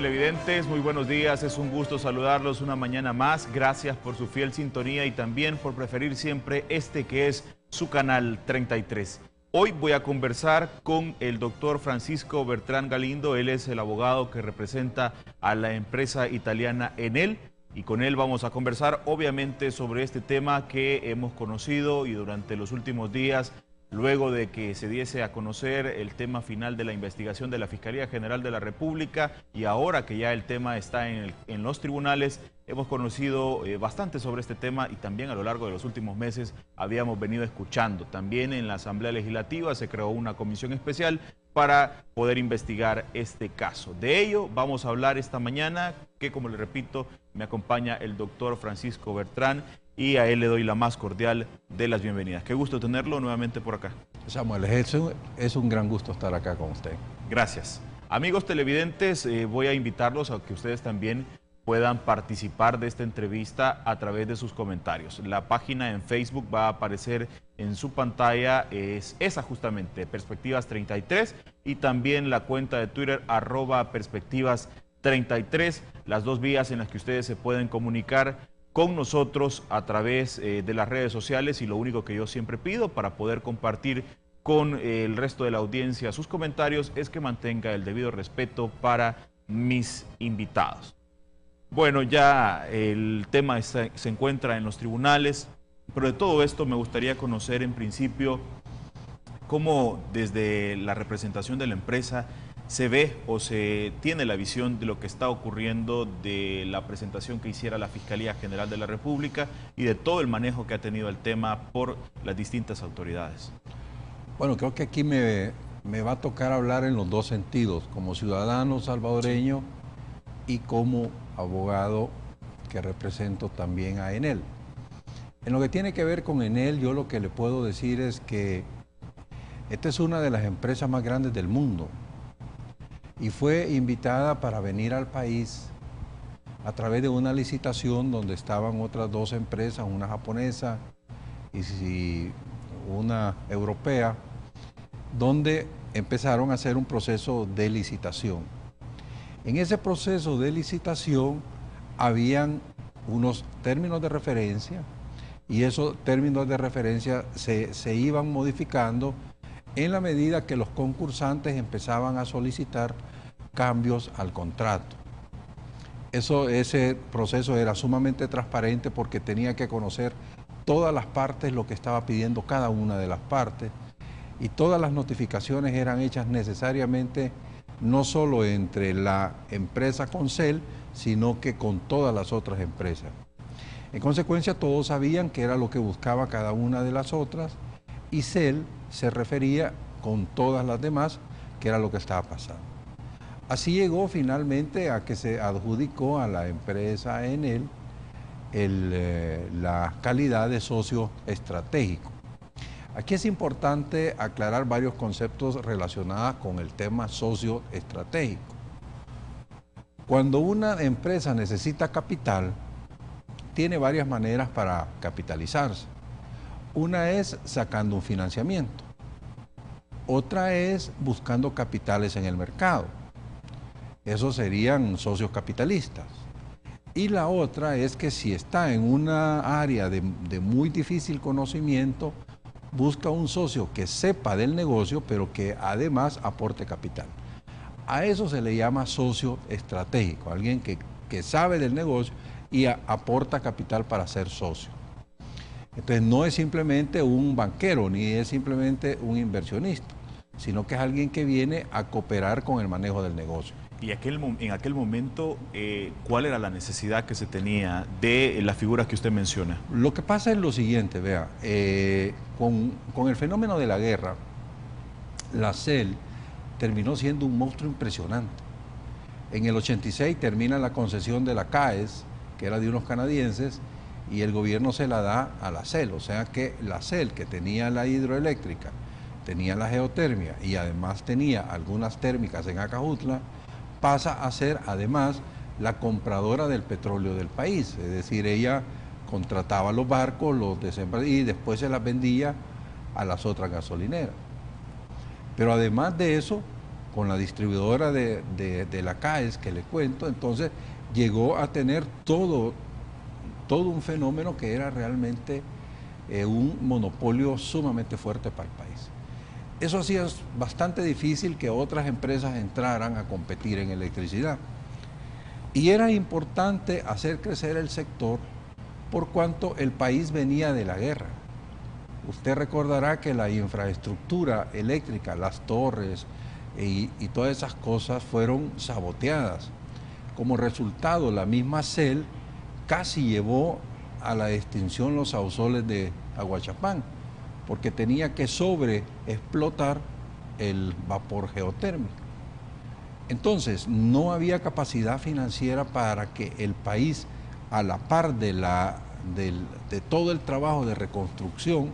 televidentes, muy buenos días, es un gusto saludarlos una mañana más. Gracias por su fiel sintonía y también por preferir siempre este que es su canal 33. Hoy voy a conversar con el doctor Francisco Bertrán Galindo. Él es el abogado que representa a la empresa italiana Enel y con él vamos a conversar obviamente sobre este tema que hemos conocido y durante los últimos días, luego de que se diese a conocer el tema final de la investigación de la Fiscalía General de la República y ahora que ya el tema está en los tribunales, hemos conocido bastante sobre este tema y también a lo largo de los últimos meses habíamos venido escuchando. También en la Asamblea Legislativa se creó una comisión especial para poder investigar este caso. De ello vamos a hablar esta mañana, que como le repito, me acompaña el doctor Francisco Bertrán, y a él le doy la más cordial de las bienvenidas. Qué gusto tenerlo nuevamente por acá. Samuel, es un gran gusto estar acá con usted. Gracias. Amigos televidentes, voy a invitarlos a que ustedes también puedan participar de esta entrevista a través de sus comentarios. La página en Facebook va a aparecer en su pantalla, es esa justamente, Perspectivas 33, y también la cuenta de Twitter, @Perspectivas33, las dos vías en las que ustedes se pueden comunicar con nosotros a través de las redes sociales, y lo único que yo siempre pido para poder compartir con el resto de la audiencia sus comentarios es que mantenga el debido respeto para mis invitados. Bueno, ya el tema se encuentra en los tribunales, pero de todo esto me gustaría conocer en principio cómo desde la representación de la empresa se ve o se tiene la visión de lo que está ocurriendo, de la presentación que hiciera la Fiscalía General de la República y de todo el manejo que ha tenido el tema por las distintas autoridades. Bueno, creo que aquí me va a tocar hablar en los dos sentidos, como ciudadano salvadoreño y como abogado que represento también a Enel. En lo que tiene que ver con Enel, yo lo que le puedo decir es que esta es una de las empresas más grandes del mundo y fue invitada para venir al país a través de una licitación donde estaban otras dos empresas, una japonesa y una europea, donde empezaron a hacer un proceso de licitación. En ese proceso de licitación habían unos términos de referencia y esos términos de referencia se iban modificando en la medida que los concursantes empezaban a solicitar cambios al contrato. Ese proceso era sumamente transparente porque tenía que conocer todas las partes, lo que estaba pidiendo cada una de las partes, y todas las notificaciones eran hechas necesariamente no solo entre la empresa con CEL, sino que con todas las otras empresas. En consecuencia, todos sabían qué era lo que buscaba cada una de las otras, y CEL se refería con todas las demás qué era lo que estaba pasando. Así llegó finalmente a que se adjudicó a la empresa Enel la calidad de socio estratégico. Aquí es importante aclarar varios conceptos relacionados con el tema socio estratégico. Cuando una empresa necesita capital, tiene varias maneras para capitalizarse. Una es sacando un financiamiento, otra es buscando capitales en el mercado. Esos serían socios capitalistas. Y la otra es que si está en una área de muy difícil conocimiento, busca un socio que sepa del negocio, pero que además aporte capital. A eso se le llama socio estratégico, alguien que sabe del negocio y aporta capital para ser socio. Entonces no es simplemente un banquero, ni es simplemente un inversionista, sino que es alguien que viene a cooperar con el manejo del negocio. Y en aquel momento, ¿cuál era la necesidad que se tenía de la figura que usted menciona? Lo que pasa es lo siguiente, vea, con el fenómeno de la guerra, la CEL terminó siendo un monstruo impresionante. En el 86 termina la concesión de la CAES, que era de unos canadienses, y el gobierno se la da a la CEL, o sea que la CEL, que tenía la hidroeléctrica, tenía la geotermia y además tenía algunas térmicas en Acajutla, pasa a ser además la compradora del petróleo del país, es decir, ella contrataba los barcos, y después se las vendía a las otras gasolineras. Pero además de eso, con la distribuidora de la CAES que le cuento, entonces llegó a tener todo un fenómeno que era realmente un monopolio sumamente fuerte para el país. Eso hacía bastante difícil que otras empresas entraran a competir en electricidad. Y era importante hacer crecer el sector por cuanto el país venía de la guerra. Usted recordará que la infraestructura eléctrica, las torres y todas esas cosas fueron saboteadas. Como resultado, la misma CEL casi llevó a la extinción los ausoles de Aguachapán, porque tenía que sobreexplotar el vapor geotérmico. Entonces, no había capacidad financiera para que el país, a la par de todo el trabajo de reconstrucción,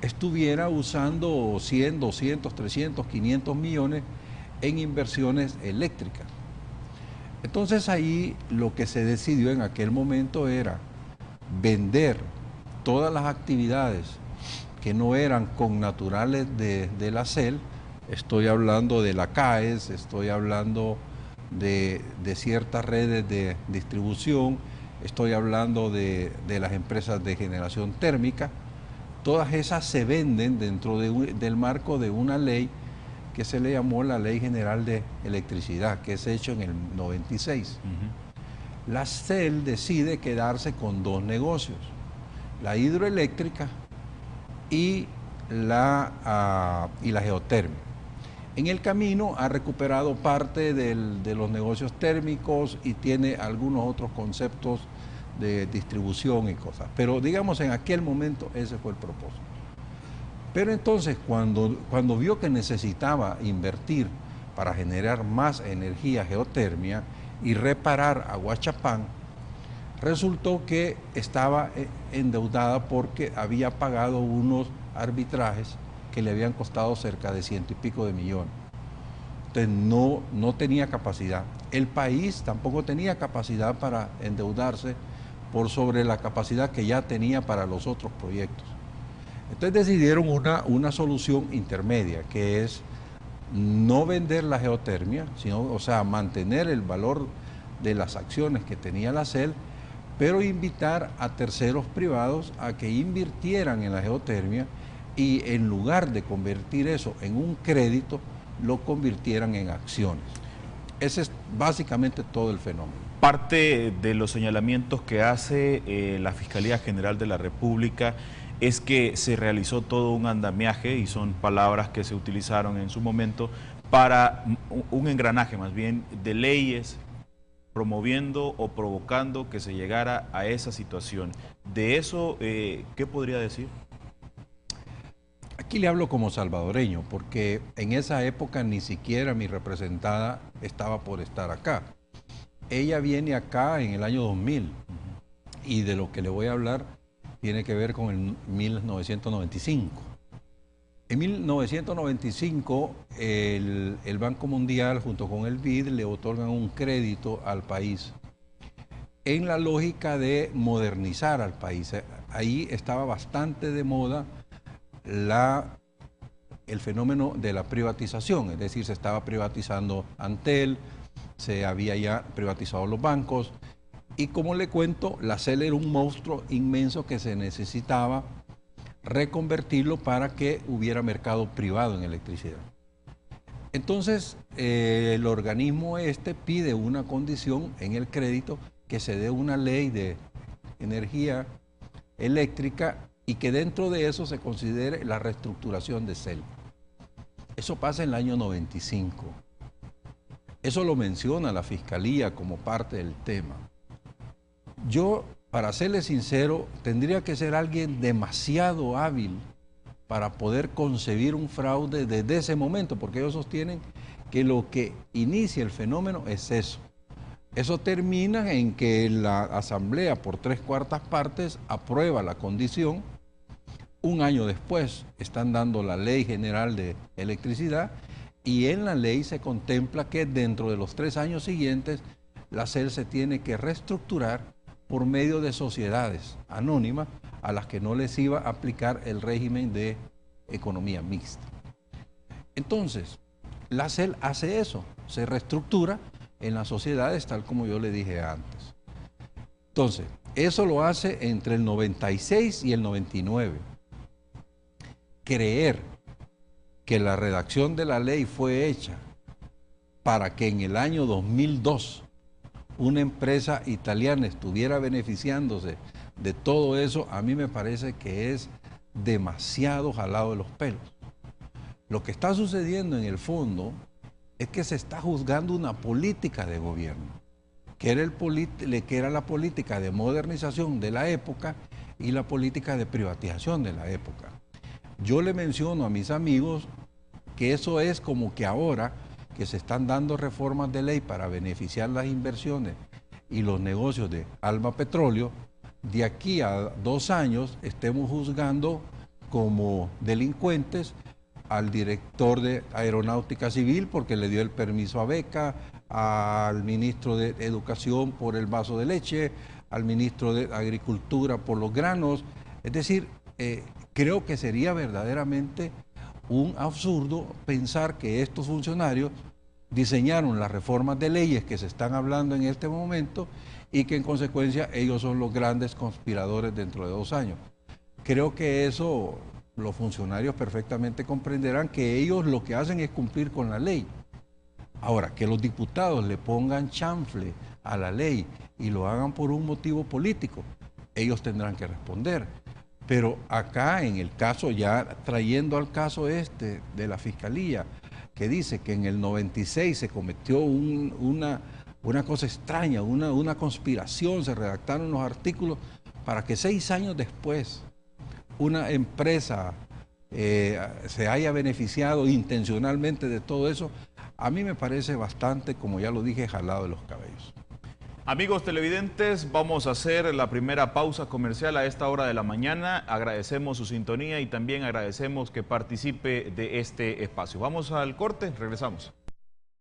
estuviera usando 100, 200, 300, 500 millones en inversiones eléctricas. Entonces ahí lo que se decidió en aquel momento era vender todas las actividades que no eran connaturales de la CEL. Estoy hablando de la CAES, estoy hablando de ciertas redes de distribución, estoy hablando de las empresas de generación térmica. Todas esas se venden dentro del marco de una ley que se le llamó la Ley General de Electricidad, que es hecho en el 96. La CEL decide quedarse con dos negocios, la hidroeléctrica y la geotérmica. En el camino ha recuperado parte de los negocios térmicos y tiene algunos otros conceptos de distribución y cosas. Pero digamos, en aquel momento ese fue el propósito. Pero entonces cuando vio que necesitaba invertir para generar más energía geotérmica y reparar Aguachapán, resultó que estaba endeudada porque había pagado unos arbitrajes que le habían costado cerca de 100 y pico de millones. Entonces no tenía capacidad. El país tampoco tenía capacidad para endeudarse por sobre la capacidad que ya tenía para los otros proyectos. Entonces decidieron una solución intermedia, que es no vender la geotermia, sino, o sea, mantener el valor de las acciones que tenía la CEL, pero invitar a terceros privados a que invirtieran en la geotermia y en lugar de convertir eso en un crédito, lo convirtieran en acciones. Ese es básicamente todo el fenómeno. Parte de los señalamientos que hace la Fiscalía General de la República es que se realizó todo un andamiaje, y son palabras que se utilizaron en su momento, para un engranaje más bien de leyes promoviendo o provocando que se llegara a esa situación. De eso, ¿qué podría decir? Aquí le hablo como salvadoreño, porque en esa época ni siquiera mi representada estaba por estar acá. Ella viene acá en el año 2000 y de lo que le voy a hablar tiene que ver con el 1995. En 1995 el Banco Mundial junto con el BID le otorgan un crédito al país en la lógica de modernizar al país. Ahí estaba bastante de moda el fenómeno de la privatización, es decir, se estaba privatizando Antel, se había ya privatizado los bancos y, como le cuento, la CEL era un monstruo inmenso que se necesitaba reconvertirlo para que hubiera mercado privado en electricidad. Entonces, el organismo pide una condición en el crédito, que se dé una ley de energía eléctrica y que dentro de eso se considere la reestructuración de CEL. Eso pasa en el año 95. Eso lo menciona la Fiscalía como parte del tema. Yo, para serle sincero, tendría que ser alguien demasiado hábil para poder concebir un fraude desde ese momento, porque ellos sostienen que lo que inicia el fenómeno es eso. Eso termina en que la Asamblea, por 3/4 partes, aprueba la condición. Un año después están dando la Ley General de Electricidad y en la ley se contempla que dentro de los 3 años siguientes la CEL se tiene que reestructurar por medio de sociedades anónimas a las que no les iba a aplicar el régimen de economía mixta. Entonces, la CEL hace eso, se reestructura en las sociedades tal como yo le dije antes. Entonces, eso lo hace entre el 96 y el 99. Creer que la redacción de la ley fue hecha para que en el año 2002 una empresa italiana estuviera beneficiándose de todo eso, a mí me parece que es demasiado jalado de los pelos. Lo que está sucediendo en el fondo es que se está juzgando una política de gobierno, que era la política de modernización de la época y la política de privatización de la época. Yo le menciono a mis amigos que eso es como que ahora que se están dando reformas de ley para beneficiar las inversiones y los negocios de Alba Petróleo, de aquí a 2 años estemos juzgando como delincuentes al director de Aeronáutica Civil porque le dio el permiso a beca, al ministro de Educación por el vaso de leche, al ministro de Agricultura por los granos. Es decir, creo que sería verdaderamente un absurdo pensar que estos funcionarios diseñaron las reformas de leyes que se están hablando en este momento y que en consecuencia ellos son los grandes conspiradores dentro de 2 años. Creo que eso los funcionarios perfectamente comprenderán, que ellos lo que hacen es cumplir con la ley. Ahora, que los diputados le pongan chanfle a la ley y lo hagan por un motivo político, ellos tendrán que responder. Pero acá en el caso, ya trayendo al caso este de la Fiscalía, que dice que en el 96 se cometió una cosa extraña, una conspiración, se redactaron los artículos para que 6 años después una empresa se haya beneficiado intencionalmente de todo eso, a mí me parece bastante, como ya lo dije, jalado de los cabellos. Amigos televidentes, vamos a hacer la primera pausa comercial a esta hora de la mañana. Agradecemos su sintonía y también agradecemos que participe de este espacio. Vamos al corte, regresamos.